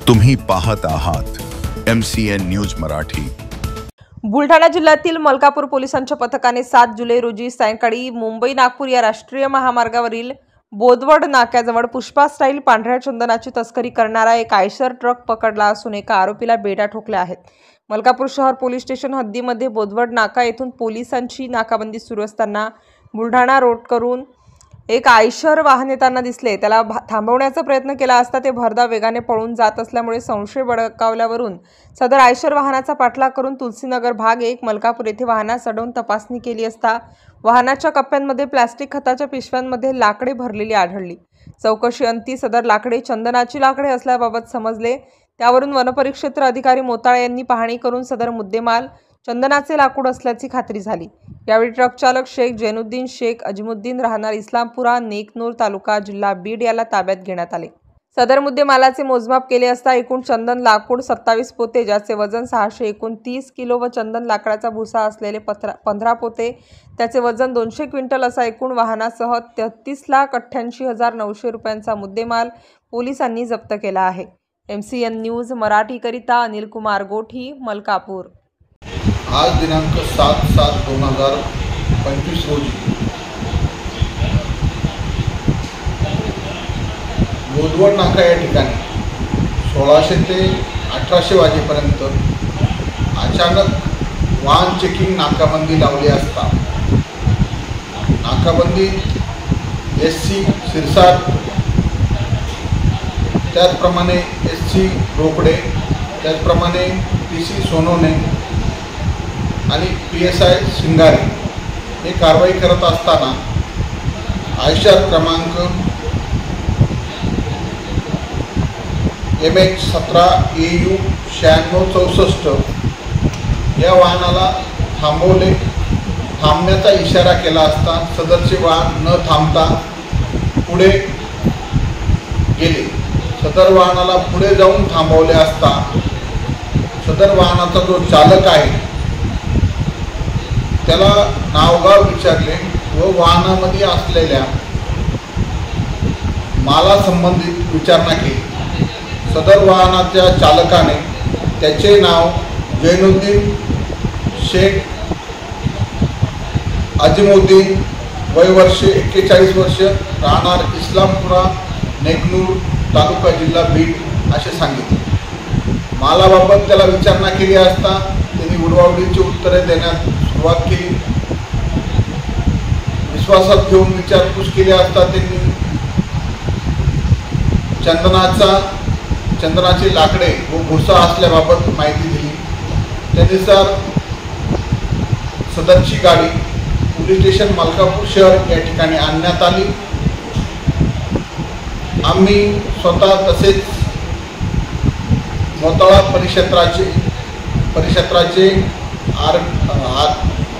तुम्ही पाहत आहात MCN न्यूज मराठी। बुलढाणा जिल्ह्यातील मलकापूर पोलिसांच्या पथकाने 7 जुलै रोजी सायंकाळी मुंबई नागपूर या राष्ट्रीय महामार्गावरील बोदवड नाक्याजवळ पुष्पा स्टाईल पांढऱ्या चंदनाची तस्करी करणारा एक आयशर ट्रक पकडला असून एका आरोपीला बेड्या ठोकल्या आहेत। मलकापूर शहर पोलीस स्टेशन हद्दीमध्ये बोदवड नाका येथून पोलिसांची नाकाबंदी सुरू असताना बुलढाणा रोड करून एक आयशर वाहन येताना दिसले। त्याला थांबवण्याचा प्रयत्न केला असता ते भरधाव वेगाने पळून जात असल्यामुळे संशय बळकावल्यावरून सदर आयशर वाहनाचा पाठलाग करून तुलसीनगर भाग 1 मलकापूर येथे वाहनास अडवून तपासणी केली असता वाहनाच्या कप्प्यांमध्ये प्लास्टिक खताच्या पिशव्यांमध्ये लाकडे भरलेली आढळली। चौकशी अंती सदर लाकडे चंदनाची लाकडे असल्याबाबत समजले। त्यावरून वनपरिक्षेत्र अधिकारी मोताळे यांनी पाहणी करून सदर मुद्देमाल चंदनाचे लाकूड असल्याची खात्री झाली। यावेळी ट्रक चालक शेख जैनुद्दीन शेख अजमुद्दीन राहणार इस्लामपुरा नेकनूर तालुका जिल्हा बीड याला ताब्यात घेण्यात आले। सदर मुद्देमालाचे मोजमाप केले असता एकूण चंदन लाकूड 27 पोते ज्याचे वजन 629 किलो व चंदन लाकडाचा भुसा असलेले 15 पोते त्याचे वजन 200 क्विंटल असा एकूण वाहनासह 33,88,900 रुपयांचा मुद्देमाल पोलिसांनी जप्त केला आहे। MCN न्यूज मराठी करिता अनिल कुमार गोठी, मलकापूर। आज दिनांक 7/7/2025 रोजी बोदवड नाका या ठिकाणी 1600 ते 1800 वाजेपर्यंत अचानक वाहन चेकिंग नाकाबंदी लावली असता नाकाबंदी SC सिरसाट, त्याचप्रमाणे SC रोकडे, त्याचप्रमाणे PC सोनोने आणि PSI शिंगारे हे कारवाई करत असताना आयशर क्रमांक MH17 AU 9664 या वाहनाला थांबवले। थांबण्याचा इशारा केला असता सदरचे वाहन न थांबता पुढे गेले। सदर वाहनाला पुढे जाऊन थांबवले असता सदर वाहनाचा जो चालक आहे त्याला नावगाव विचारले व वाहनामध्ये असलेल्या माला संबंधित विचारणा केली। सदर वाहनाच्या चालकाने त्याचे नाव जैनुद्दीन शेख अजमुद्दीन, वय वर्ष 41 वर्ष, राहणार इस्लामपुरा नेकनूर तालुका जिल्हा बीड असे सांगितले। मालाबाबत त्याला विचारणा केली असता त्यांनी उडवाउडीची उत्तरे देण्यास सुरुवात केली। विश्वासात घेऊन विचारपूस केली असता त्यांनी चंदनाचे लाकडे व भुसा असल्याबाबत माहिती दिली। त्यानुसार सदरची गाडी पोलीस स्टेशन मलकापूर शहर या ठिकाणी आणण्यात आली। आम्ही स्वतः तसेच मोताळा परिक्षेत्राचे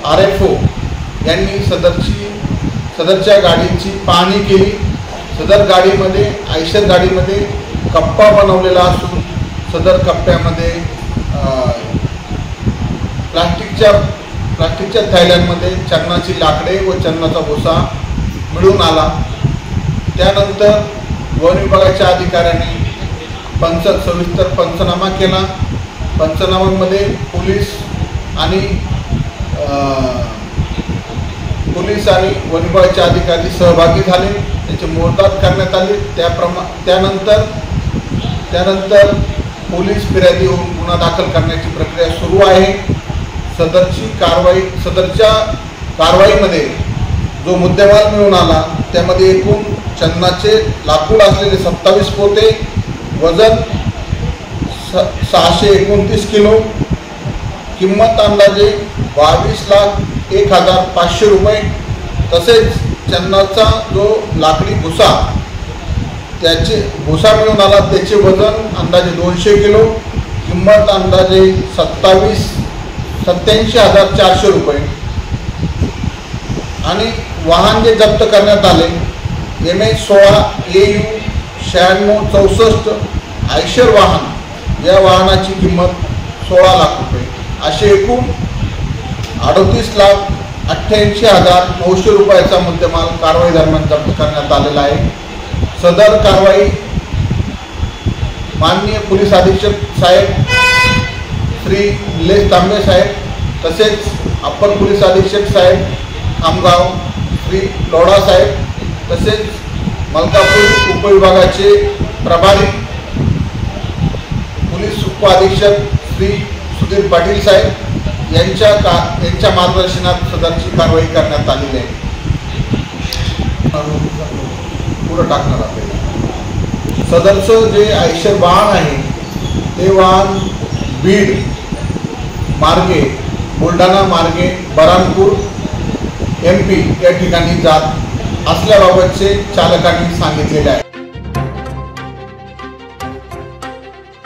RFO यांनी सदरच्या गाडीची पाहणी केली। सदर गाडीमध्ये आयशर गाडीमध्ये कप्पा बनवलेला असून सदर कप्प्यामध्ये प्लास्टिकच्या थैल्यांमध्ये चंदनाची लाकडे व चंदनाचा भुसा मिळून आला। त्यानंतर वन विभागाच्या अधिकाऱ्यांनी सविस्तर पंचनामा केला। पंचनाम्यामध्ये पोलीस आणि वन विभागाचे अधिकारी सहभागी झाले, त्याचे मोडदाद करण्यात आले। त्यानंतर पोलीस फिर्यादी होऊन गुन्हा दाखल करण्याची प्रक्रिया सुरू आहे। सदरच्या कारवाईमध्ये जो मुद्देमाल मिळून आला त्यामध्ये एकूण चंदनाचे लाकूड असलेले 27 पोते, वजन 629 किलो, किंमत अंदाजे 22,01,500 रुपये, तसेच चंदनाचा जो लाकडी भुसा मिळून आला त्याचे वजन अंदाजे 200 किलो, किंमत अंदाजे 87,400 रुपये आणि वाहन जे जप्त करण्यात आले MH16 AU 9664 आयशर वाहन, या वाहनाची किंमत 16 लाख रुपये असे एकूण 38,88,900 रुपयाचा मुद्देमाल कारवाई दरम्यान जप्त करण्यात आलेला आहे। सदर कारवाई माननीय पोलीस अधीक्षक साहेब श्री निलेश तांबे साहेब, तसेच अप्पर पोलीस अधीक्षक साहेब खामगाव श्री लोढा साहेब, तसेच मलकापूर उपविभागाचे प्रभारी पोलीस उप अधीक्षक श्री सुधीर पाटील साहेब यांच्या मार्गदर्शनात सदरची कारवाई करण्यात आलेली आहे. पुढं टाकणार आपल्याला सदरचं जे आयशर वाहन आहे ते वाहन बीड मार्गे बुलढाणा मार्गे बऱ्हाणपूर MP या ठिकाणी जात असल्याबाबतचे चालकांनी सांगितलेले आहे.